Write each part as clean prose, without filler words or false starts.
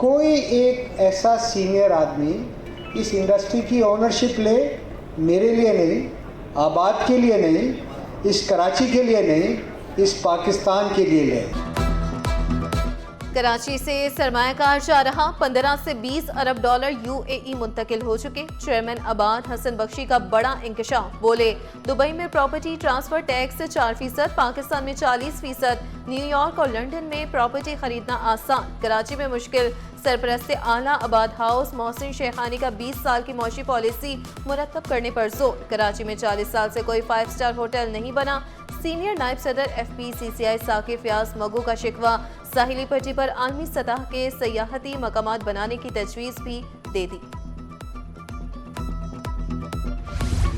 कोई एक ऐसा सीनियर आदमी इस इंडस्ट्री की ओनरशिप ले, मेरे लिए नहीं, आबाद के लिए नहीं, इस कराची के लिए नहीं, इस पाकिस्तान के लिए ले। कराची से सरमायाकार जा रहा 15 से 20 अरब डॉलर यूएई मुंतकिल हो चुके। चेयरमैन आबाद हसन बख्शी का बड़ा इंकशाफ, बोले दुबई में प्रॉपर्टी ट्रांसफर टैक्स 4%, पाकिस्तान में 40%, न्यूयॉर्क और लंदन में प्रॉपर्टी खरीदना आसान, कराची में मुश्किल। सरपरस्त आला आबाद हाउस मोहसिन शेखानी का 20 साल की मौशी पॉलिसी मुरतब करने पर जोर। कराची में 40 साल से कोई 5 स्टार होटल नहीं बना। सीनियर नायब सदर FPCCI साकिब यास मगू का शिकवा, साहिली पट्टी पर आलमी सतह के सयाहती मकामात बनाने की तजवीज़ भी दे दी।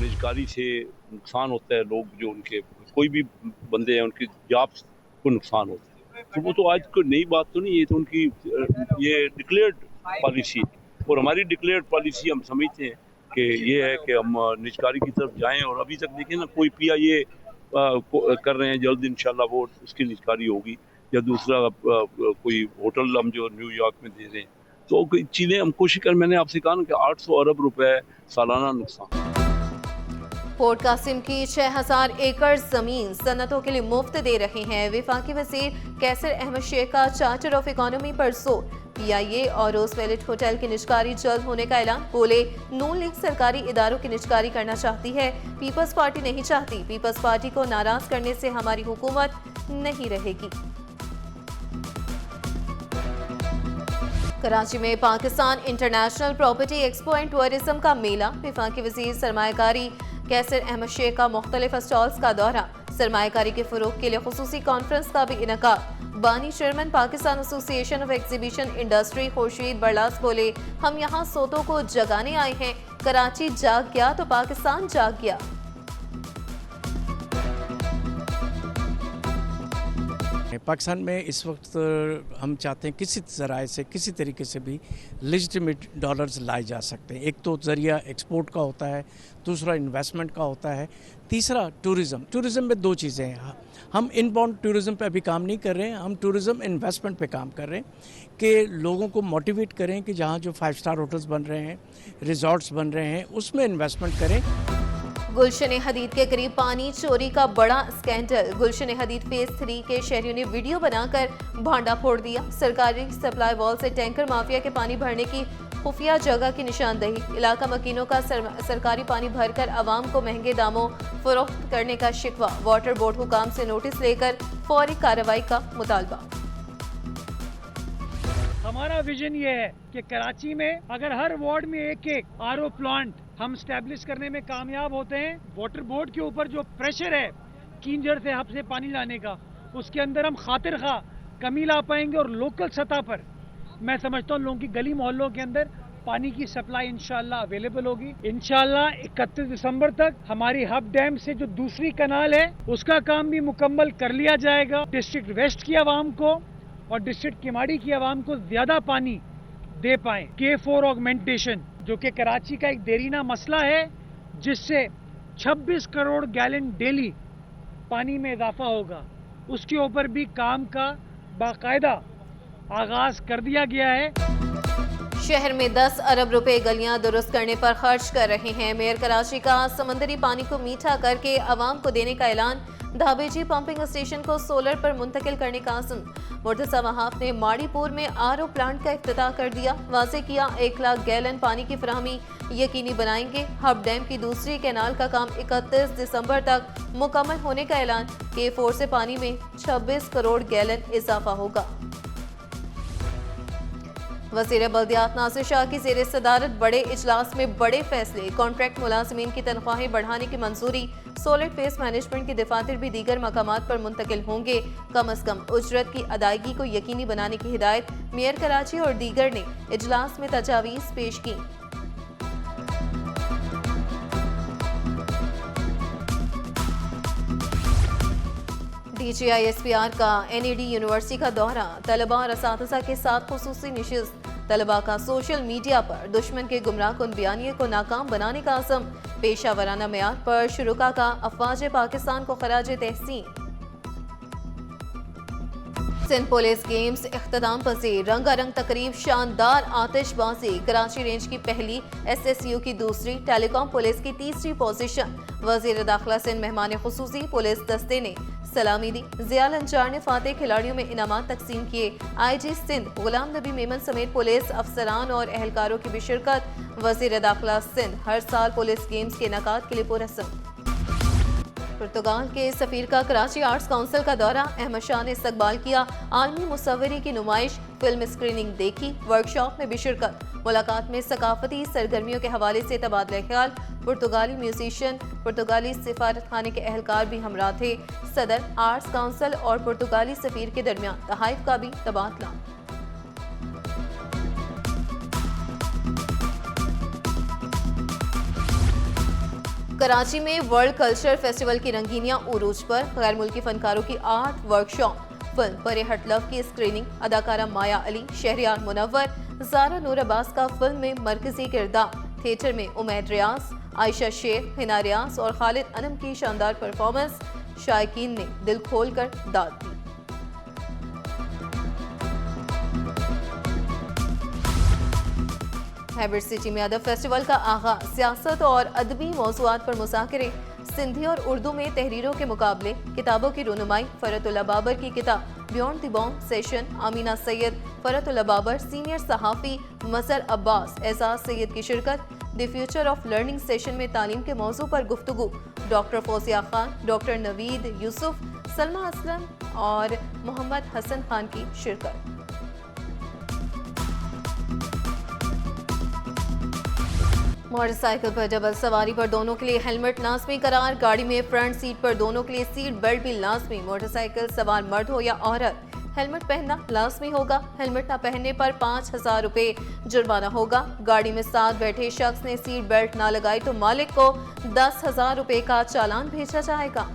निजकारी से नुकसान होता है, लोग जो उनके कोई भी बंदे हैं उनकी जॉब्स को नुकसान होता है, तो वो तो आज कोई नई बात तो नहीं है, तो उनकी ये डिक्लेयर्ड पॉलिसी और हमारी डिक्लेयर्ड पॉलिसी हम समझते हैं कि ये है कि हम निजकारी की तरफ जाएं। और अभी तक देखें ना, कोई PIA कर रहे हैं, जल्द इंशाल्लाह वो उसकी निजकारी होगी, या दूसरा कोई होटल हम जो न्यूयॉर्क में दे रहे हैं, तो चीज़ें हम कोशिश कर। मैंने आपसे कहा ना कि 800 अरब रुपए सालाना नुकसान। पोर्ट कासिम की 6000 एकड़ जमीन सनतों के लिए मुफ्त दे रहे हैं। वफाकी वजीर कैसर अहमद शेख का चार्टर ऑफ इकोनॉमी पर जोर। PIA और रोजवेलिट होटल की निजकारी जल्द होने का ऐलान, बोले नून लीग सरकारी इदारों की निजकारी करना चाहती है, पीपल्स पार्टी नहीं चाहती। पीपल्स पार्टी को नाराज करने से हमारी हुकूमत नहीं रहेगी। कराची में Pakistan international property expo and tourism का मेला। वफाकी वजीर सरमायाकारी कैसर अहमद शेख का मुख्तलिफ स्टॉल्स का दौरा। सरमायाकारी के फरोग के लिए खुसूसी कॉन्फ्रेंस का भी इनकाद। बानी chairman Pakistan association of exhibition industry Khurshid Barlas बोले हम यहाँ सोतों को जगाने आए हैं, कराची जाग गया तो पाकिस्तान जाग गया। पाकिस्तान में इस वक्त हम चाहते हैं किसी ज़राए से किसी तरीके से भी लेजिटिमेट डॉलर्स लाए जा सकते हैं। एक तो ज़रिया एक्सपोर्ट का होता है, दूसरा इन्वेस्टमेंट का होता है, तीसरा टूरिज़म में 2 चीज़ें हैं। हम इनबाउंड टूरिज़म पे अभी काम नहीं कर रहे हैं, हम टूरिज़म इन्वेस्टमेंट पे काम कर रहे हैं कि लोगों को मोटिवेट करें कि जहाँ जो 5 स्टार होटल्स बन रहे हैं, रिजॉर्ट्स बन रहे हैं, उसमें इन्वेस्टमेंट करें। गुलशन हदीद के करीब पानी चोरी का बड़ा स्कैंडल। गुलशन हदीद फेज 3 के शहरियों ने वीडियो बनाकर भांडा फोड़ दिया। सरकारी सप्लाई वॉल से टैंकर माफिया के पानी भरने की खुफिया जगह की निशानदही। इलाका मकीनों का सरकारी पानी भरकर आवाम को महंगे दामों फरोख्त करने का शिकवा। वाटर बोर्ड हुकाम से नोटिस लेकर फौरी कार्रवाई का मुतालबा। हमारा विजन ये है कि कराची में अगर हर वार्ड में एक RO प्लांट हम स्टैब्लिश करने में कामयाब होते हैं, वाटर बोर्ड के ऊपर जो प्रेशर है किंजर से हब से पानी लाने का, उसके अंदर हम खातिर खा कमी ला पाएंगे। और लोकल सतह पर मैं समझता हूँ लोगों की गली मोहल्लों के अंदर पानी की सप्लाई इंशाल्लाह अवेलेबल होगी। इंशाल्लाह 31 दिसंबर तक हमारी हब डैम से जो दूसरी कनाल है उसका काम भी मुकम्मल कर लिया जाएगा। डिस्ट्रिक्ट वेस्ट की आवाम को और डिस्ट्रिक्ट किमाड़ी की आवाम को ज्यादा पानी दे पाए। K4 ऑगमेंटेशन जो कि कराची का एक देरीना मसला है, जिससे 26 करोड़ गैलन डेली पानी में इजाफा होगा, उसके ऊपर भी काम का बाकायदा आगाज कर दिया गया है। शहर में 10 अरब रुपए गलियां दुरुस्त करने पर खर्च कर रहे हैं। मेयर कराची का समंदरी पानी को मीठा करके आवाम को देने का ऐलान। धाबेजी पंपिंग स्टेशन को सोलर पर मुंतकिल करने का आज़म। मुर्तज़ा वहाफ ने माड़ीपुर में RO प्लांट का इफ्तिताह कर दिया। वाज़े किया 1 लाख गैलन पानी की फराहमी यकीनी बनाएंगे। हब डैम की दूसरी कैनाल का काम 31 दिसंबर तक मुकम्मल होने का ऐलान। K4 से पानी में 26 करोड़ गैलन इजाफा होगा। वज़ीर बल्दियात नासिर शाह की ज़ेर सदारत बड़े इजलास में बड़े फैसले। कॉन्ट्रैक्ट मुलाजिमीन की तनख्वाहें बढ़ाने की मंजूरी। सॉलिड फेस मैनेजमेंट की दफातर भी दीगर मकामात पर मुंतकिल होंगे। कम अज कम उजरत की अदायगी को यकीनी बनाने की हिदायत। मेयर कराची और दीगर ने इजलास में तजावीज़ पेश की। DGI-SPR का NAD यूनिवर्सिटी का दौरा। तलबा और असातिज़ा के साथ खुसूसी निशिस्त। तलबा का सोशल मीडिया पर दुश्मन के गुमराह कुन बयानिए को नाकाम बनाने का अज़म। पेशा वराना मेयार पर शुरुका का अफवाज पाकिस्तान को खराज तहसीन। सिंध पुलिस गेम्स इख्तिताम पजीर, रंगारंग तकरीब, शानदार आतिशबाजी, कराची रेंज की पहली, SSU की दूसरी, टेलीकॉम पुलिस की तीसरी पोजीशन। वजीर दाखिला सिंध मेहमान खुसूसी, पुलिस दस्ते ने सलामी दी। जियाल अंजार ने फातेह खिलाड़ियों में इनामात तकसीम किए। IG सिंध गुलाम नबी मेमन समेत पुलिस अफसरान और एहलकारों की भी शिरकत। वजीर दाखिला सिंध हर साल पुलिस गेम्स के इनेकाद के लिए पुरस्कार। पुर्तगाल के सफीर का कराची आर्ट्स काउंसिल का दौरा, अहमद शाह ने इस्तकबाल किया। आलमी मुसव्वरी की नुमाइश, फिल्म स्क्रीनिंग देखी, वर्कशॉप में भी शिरकत। मुलाकात में सकाफती सरगर्मियों के हवाले से तबादला ख्याल। पुर्तगाली म्यूजिशियन, पुर्तगाली सिफारत खाने के एहलकार भी हमरा थे। सदर आर्ट्स काउंसिल और पुर्तगाली सफीर के दरमियान तहाइफ का भी तबादला। कराची में वर्ल्ड कल्चर फेस्टिवल की रंगीनियां उरूज पर, गैर मुल्की फनकारों की आर्ट वर्कशॉप, फिल्म परे हट लव की स्क्रीनिंग, अदाकारा माया अली, शहरियार मुनव्वर, ज़ारा नूर अब्बास का फिल्म में मरकजी किरदार। थिएटर में उमैद रियाज, आयशा शेख, हिना रियाज और खालिद अनम की शानदार परफॉर्मेंस। शायकीन ने दिल खोल कर दाद दी। हैबिट सिटी में अदब फेस्टिवल का आगाज, सियासत और अदबी मौज़ूआत पर मुज़ाकरे। सिंधी और उर्दू में तहरीरों के मुकाबले, किताबों की रुनुमाई, फरतुल्लाह बाबर की किताब beyond the bomb session, Amina Syed, Farhatullah Babar, senior सहाफ़ी मज़हर अब्बास, एजाज सैयद की शिरकत। The future of learning session में तालीम के मौजू पर गुफ्तगू, डॉक्टर फौजिया खान, डॉक्टर नवीद यूसुफ, सलमा असलम और मोहम्मद हसन खान की शिरकत। मोटरसाइकिल पर डबल सवारी पर दोनों के लिए हेलमेट लाजमी करार, गाड़ी में फ्रंट सीट पर दोनों के लिए सीट बेल्ट भी लाजमी। मोटरसाइकिल सवार मर्द हो या औरत, हेलमेट पहनना लाजमी होगा। हेलमेट न पहनने पर 5,000 रुपए जुर्माना होगा। गाड़ी में साथ बैठे शख्स ने सीट बेल्ट ना लगाई तो मालिक को 10,000 रुपए का चालान भेजा जाएगा।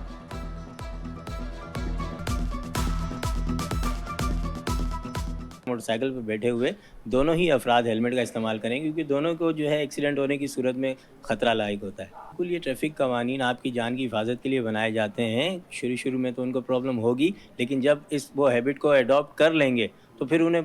मोटरसाइकिल पर बैठे हुए दोनों ही अफराद हेलमेट का इस्तेमाल करें, क्योंकि दोनों को जो है एक्सीडेंट होने की सूरत में ख़तरा लायक होता है। बिल्कुल, ये ट्रैफिक कवानीन आपकी जान की हिफाजत के लिए बनाए जाते हैं। शुरू में तो उनको प्रॉब्लम होगी, लेकिन जब वो हैबिट को अडॉप्ट कर लेंगे तो फिर उन्हें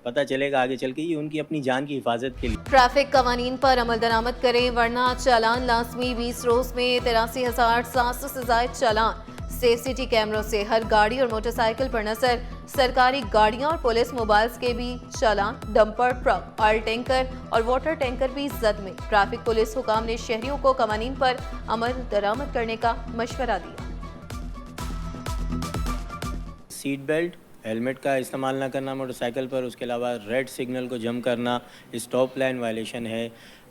पता चलेगा आगे चल के ये उनकी अपनी जान की हिफाजत के लिए। ट्रैफिक कवानीन पर अमल दरामद करें वरना चालान लाजमी। 20 रोज में 83,700 से जायद चालान। सेफ सिटी कैमरों से हर गाड़ी और मोटरसाइकिल पर नजर। सरकारी गाड़ियां और पुलिस मोबाइल्स के भी चालान। डंपर, ट्रक, ऑयल टैंकर और वाटर टैंकर भी जद में। ट्रैफिक पुलिस हुकाम ने शहरियों को कवानीन पर अमल दरामद करने का मशवरा दिया। सीट बेल्ट, हेलमेट का इस्तेमाल ना करना मोटरसाइकिल पर, उसके अलावा रेड सिग्नल को जंप करना स्टॉप लाइन वायलेशन है।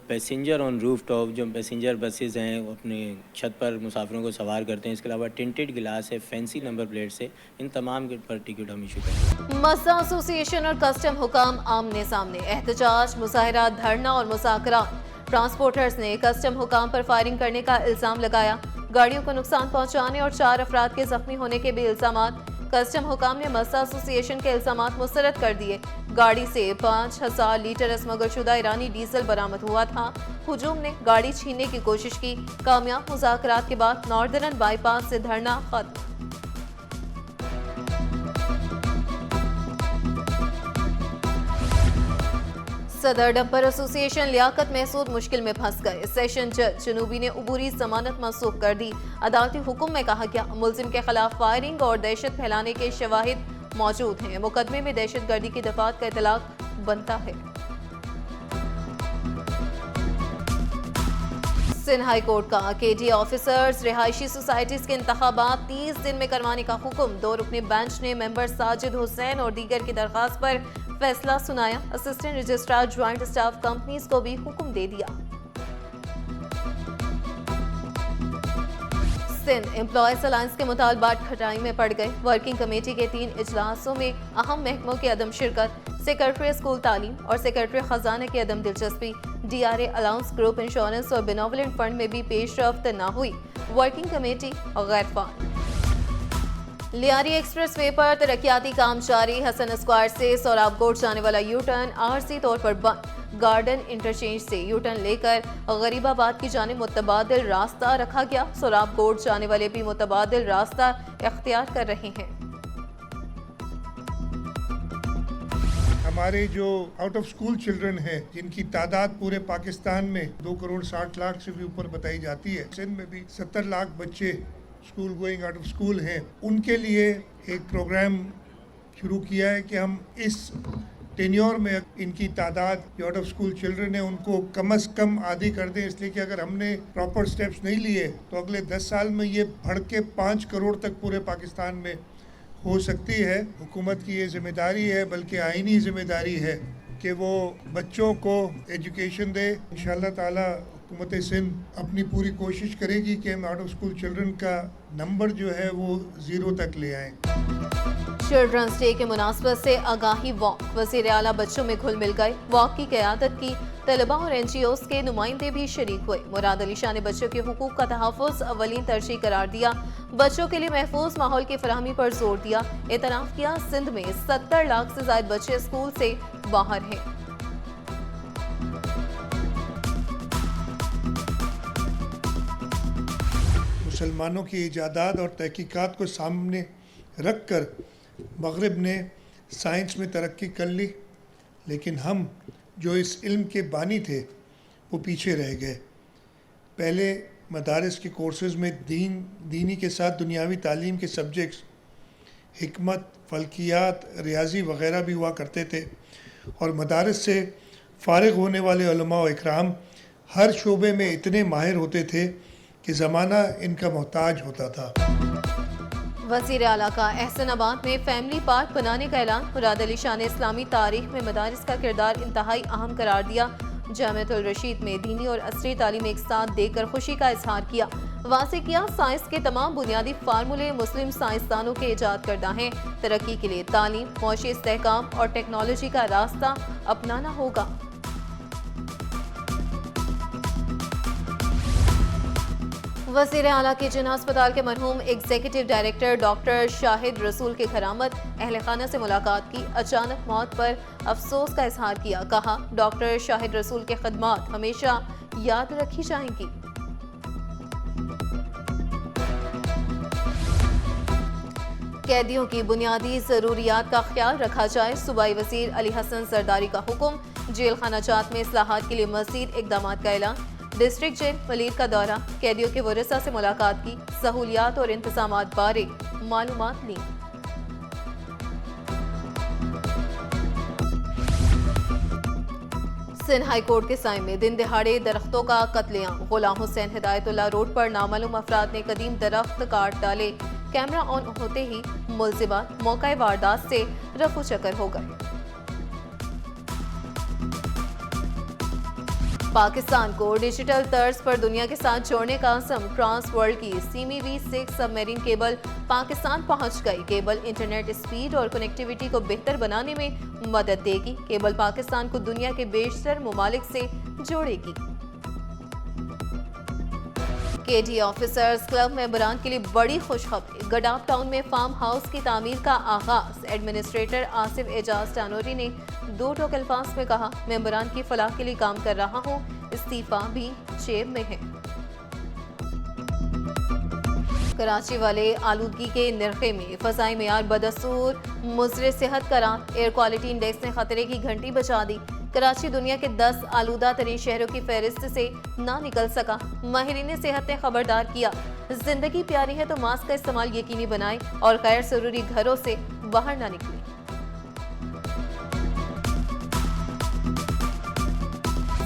पैसेंजर ऑन रूफ टॉप, जो पैसेंजर बसेस हैं वो अपने छत पर मुसाफिरों को सवार करते हैं। इसके अलावा टिंटेड गिलास है, फैंसी नंबर प्लेट से, इन तमाम के पर टिकट हम इशू करेंगे। मज़दा एसोसिएशन और कस्टम हुकाम आमने सामने। एहतजाज, मुजाहरा, धरना और मुज़ाकरात। ट्रांसपोर्टर्स ने कस्टम हुकाम पर फायरिंग करने का इल्ज़ाम लगाया। गाड़ियों को नुकसान पहुंचाने और 4 अफराद के जख्मी होने के भी इल्ज़ामात। कस्टम हुकाम ने मज़दा एसोसिएशन के इल्ज़ामात मुस्तरद कर दिए। गाड़ी से 5,000 लीटर स्मगलशुदा ईरानी डीजल बरामद हुआ था। हुजूम ने गाड़ी छीनने की कोशिश की। कामयाब मुज़ाकरात के बाद नॉर्दर्न बाईपास से धरना खत्म। सदर डंपर एसोसिएशन लियाकत महसूद मुश्किल में फंस गए। सेशन जज जनूबी ने उबूरी जमानत मंसूख कर दी। अदालती हुक्म में कहा गया मुलजिम के खिलाफ फायरिंग और दहशत फैलाने के शवाहिद मौजूद हैं। मुकदमे में दहशत गर्दी की दफात का इतलाक बनता है। सिंध हाई कोर्ट का KD ऑफिसर्स रिहायशी सोसाइटीज के इंतखाबात 30 दिन में करवाने का हुक्म। 2 रुकनी बेंच ने मेंबर साजिद हुसैन और दीगर की दरखास्त पर फैसला सुनाया। Assistant registrar joint staff companies को भी हुक्म दे दिया। सिंध एम्प्लॉयज अलायंस के मुतालबात खटाई में पड़ गए। वर्किंग कमेटी के 3 इजलासों में अहम महकमों की अदम शिरकत। सेक्रेटरी स्कूल तालीम और सेक्रेटरी खजाना की अदम दिलचस्पी। DRA अलाउंस, ग्रुप इंश्योरेंस और बेनोवलेंट फंड में भी पेशरफ्त न हुई। वर्किंग कमेटी गैर फाल। लियारी एक्सप्रेस वे पर तरक्याती काम जारी। हसन स्क्वायर से सोराबकोट जाने वाला यू टर्न आरजी तौर पर बंद। गार्डन इंटरचेंज से यू टर्न लेकर गरीबाबाद की जानिब मुतबादिल रास्ता रखा गया। सोराबकोट जाने वाले भी मुतबादिल रास्ता इख्तियार कर रहे हैं। ہمارے جو آؤٹ آف اسکول چلڈرن ہیں جن کی تعداد پورے پاکستان میں 2,60,00,000 سے بھی اوپر بتائی جاتی ہے, سندھ میں بھی 70 لاکھ بچے school going out of school ہیں, ان کے لیے ایک پروگرام شروع کیا ہے کہ ہم اس ٹینیور میں ان کی تعداد جو آؤٹ آف اسکول چلڈرن ہیں ان کو کم از کم آدھی کر دیں, اس لیے کہ اگر ہم نے پراپر سٹیپس نہیں لیے تو اگلے 10 سال میں یہ بڑھ کے 5 کروڑ تک پورے پاکستان میں ہو سکتی ہے. حکومت کی یہ ذمہ داری ہے, بلکہ آئینی ذمہ داری ہے کہ وہ بچوں کو ایجوکیشن دے. انشاءاللہ تعالی حکومت سندھ اپنی پوری کوشش کرے گی کہ ہم آؤٹ آف اسکول چلڈرن کا نمبر جو ہے وہ 0 تک لے آئیں. چلڈرنس ڈے کے مناسبت سے آگاہی واک, وزیر اعلیٰ بچوں میں گھل مل گئے. واک کی قیادت کی طلباء اور NGOs کے نمائندے بھی شریک ہوئے. مراد علی شاہ نے بچوں کے حقوق کا تحفظ اولین ترجیح قرار دیا. بچوں کے لیے محفوظ ماحول کی فراہمی پر زور دیا. اعتراف کیا سندھ میں 70 لاکھ سے زائد بچے اسکول سے باہر ہیں. مسلمانوں کی ایجادات اور تحقیقات کو سامنے رکھ کر مغرب نے سائنس میں ترقی کر لی, لیکن ہم جو اس علم کے بانی تھے وہ پیچھے رہ گئے. پہلے مدارس کے کورسز میں دینی کے ساتھ دنیاوی تعلیم کے سبجیکٹس, حکمت, فلکیات, ریاضی وغیرہ بھی ہوا کرتے تھے, اور مدارس سے فارغ ہونے والے علماء و اکرام ہر شعبے میں اتنے ماہر ہوتے تھے کہ زمانہ ان کا محتاج ہوتا تھا. وزیر اعلیٰ کا احسن آباد میں فیملی پارک بنانے کا اعلان. مراد علی شاہ نے اسلامی تاریخ میں مدارس کا کردار انتہائی اہم قرار دیا. جامعۃ الرشید میں دینی اور عصری تعلیم ایک ساتھ دیکھ کر خوشی کا اظہار کیا. واضح کیا سائنس کے تمام بنیادی فارمولے مسلم سائنسدانوں کے ایجاد کردہ ہیں. ترقی کے لیے تعلیم, معاشی استحکام اور ٹیکنالوجی کا راستہ اپنانا ہوگا. وزیر اعلیٰ کے جناح اسپتال کے مرحوم ایگزیکٹو ڈائریکٹر ڈاکٹر شاہد رسول کے خیرآمد. اہل خانہ سے ملاقات کی. اچانک موت پر افسوس کا اظہار کیا. کہا ڈاکٹر شاہد رسول کے خدمات ہمیشہ یاد رکھی جائیں گی. قیدیوں کی بنیادی ضروریات کا خیال رکھا جائے. صوبائی وزیر علی حسن زرداری کا حکم. جیل خانہ جات میں اصلاحات کے لیے مزید اقدامات کا اعلان. ڈسٹرکٹ جیل ملیر کا دورہ. قیدیوں کے ورثاء سے ملاقات کی. سہولیات اور انتظامات بارے معلومات لی. سندھ ہائی کورٹ کے سائے میں دن دہاڑے درختوں کا قتل عام. غلام حسین ہدایت اللہ روڈ پر نامعلوم افراد نے قدیم درخت کاٹ ڈالے. کیمرہ آن ہوتے ہی ملزمان موقع واردات سے رفو چکر ہو گئے. پاکستان کو ڈیجیٹل طرز پر دنیا کے ساتھ جوڑنے کا عزم. ٹرانس ورلڈ کی CME-V6 سب میرین کیبل پاکستان پہنچ گئی. کیبل انٹرنیٹ اسپیڈ اور کنیکٹیویٹی کو بہتر بنانے میں مدد دے گی. کیبل پاکستان کو دنیا کے بیشتر ممالک سے جوڑے گی. KD آفیسرز کلب ممبران کے لیے بڑی خوشخبری. گڈاپ ٹاؤن میں فارم ہاؤس کی تعمیر کا آغاز. ایڈمنسٹریٹر آصف اعجاز ٹانوری نے 2 ٹوک الفاظ میں کہا ممبران کی فلاح کے لیے کام کر رہا ہوں. استعفیٰ بھی جیب میں ہے. کراچی والے آلودگی کے نرخے میں فضائی معیار بدستور مضر صحت قرار. ایئر کوالٹی انڈیکس نے خطرے کی گھنٹی بجا دی. کراچی دنیا کے 10 آلودہ ترین شہروں کی فہرست سے نہ نکل سکا. ماہرین صحت نے خبردار کیا زندگی پیاری ہے تو ماسک کا استعمال یقینی بنائیں اور غیر ضروری گھروں سے باہر نہ نکلیں.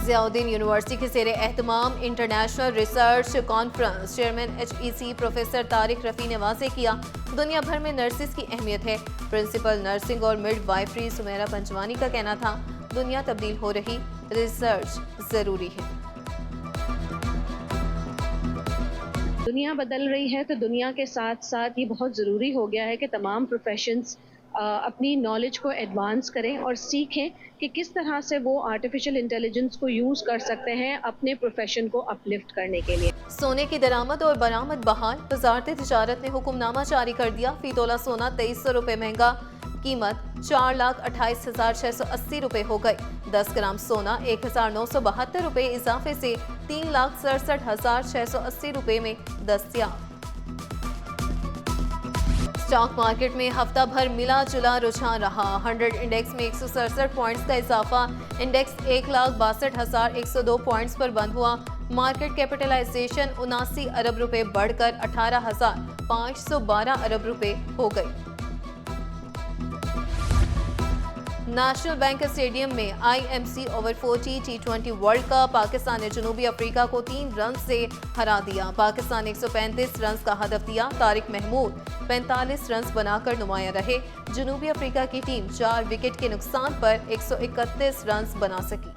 ضیاء الدین یونیورسٹی کے زیر اہتمام international research conference. Chairman HEC professor Tariq Rafi نے واضح کیا دنیا بھر میں نرسز کی اہمیت ہے. پرنسپل نرسنگ اور مڈ وائفری سمیرہ پنجوانی کا کہنا تھا دنیا تبدیل ہو رہی, ریسرچ ضروری ہے. دنیا بدل رہی ہے تو دنیا کے ساتھ ساتھ یہ بہت ضروری ہو گیا ہے کہ تمام پروفیشنز اپنی نالج کو ایڈوانس کریں اور سیکھیں کہ کس طرح سے وہ آرٹیفیشل انٹیلیجنس کو یوز کر سکتے ہیں اپنے پروفیشن کو اپلفٹ کرنے کے لیے. سونے کی درآمد اور برآمد بحال. وزارت تجارت نے حکم نامہ جاری کر دیا. فی تولہ سونا 2300 روپے مہنگا. قیمت 4,28,680 روپے ہو گئی. 10 گرام سونا 1,972 روپے اضافے سے 3,67,680 روپے میں دستیاب. स्टॉक मार्केट में हफ्ता भर मिला जुला रुझान रहा। 100 इंडेक्स में 167 पॉइंट्स का इजाफा। इंडेक्स 1,62,102 पॉइंट्स पर बंद हुआ। मार्केट कैपिटलाइजेशन 79 अरब रुपए बढ़कर 18,512 अरब रुपए हो गई। नेशनल बैंक स्टेडियम में IMC over 40 T20 world cup. Pakistan ने जनूबी अफ्रीका को 3 रन से हरा दिया। पाकिस्तान ने 135 रन का हदफ दिया। तारिक महमूद 45 रन बनाकर नुमाया रहे। जनूबी अफ्रीका की टीम 4 विकेट के नुकसान पर 131 रन बना सकी।